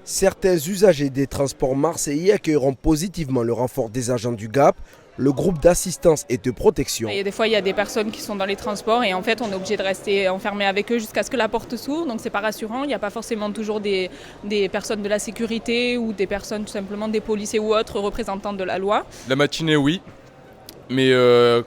Certains usagers des transports marseillais accueilleront positivement le renfort des agents du GAP, le groupe d'assistance et de protection. Et des fois, il y a des personnes qui sont dans les transports et en fait, on est obligé de rester enfermé avec eux jusqu'à ce que la porte s'ouvre. Donc, c'est pas rassurant. Il n'y a pas forcément toujours des personnes de la sécurité ou des personnes, tout simplement des policiers ou autres représentants de la loi. La matinée, oui. Mais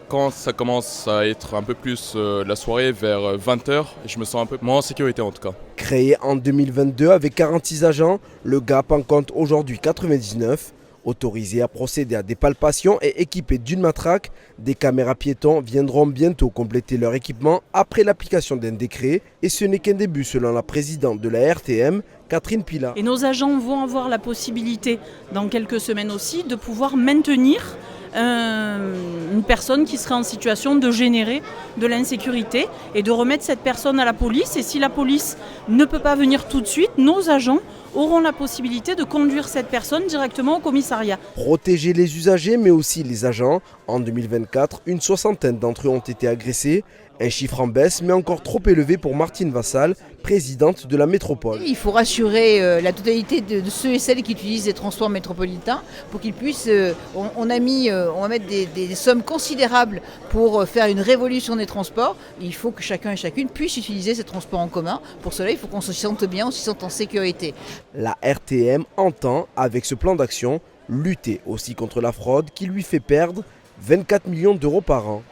quand ça commence à être un peu plus la soirée, vers 20h, je me sens un peu moins en sécurité en tout cas. Créé en 2022 avec 46 agents, le GAP en compte aujourd'hui 99. Autorisés à procéder à des palpations et équipés d'une matraque, des caméras piétons viendront bientôt compléter leur équipement après l'application d'un décret. Et ce n'est qu'un début selon la présidente de la RTM, Catherine Pila. Et nos agents vont avoir la possibilité, dans quelques semaines aussi, de pouvoir maintenir une personne qui serait en situation de générer de l'insécurité et de remettre cette personne à la police. Et si la police ne peut pas venir tout de suite, nos agents auront la possibilité de conduire cette personne directement au commissariat. Protéger les usagers mais aussi les agents. En 2024, une soixantaine d'entre eux ont été agressés. Un chiffre en baisse mais encore trop élevé pour Martine Vassal, présidente de la métropole. Il faut rassurer la totalité de ceux et celles qui utilisent les transports métropolitains pour qu'ils puissent... On va mettre des sommes considérables pour faire une révolution des transports. Il faut que chacun et chacune puisse utiliser ces transports en commun. Pour cela, il faut qu'on se sente bien, on se sente en sécurité. La RTM entend, avec ce plan d'action, lutter aussi contre la fraude qui lui fait perdre 24 millions d'euros par an.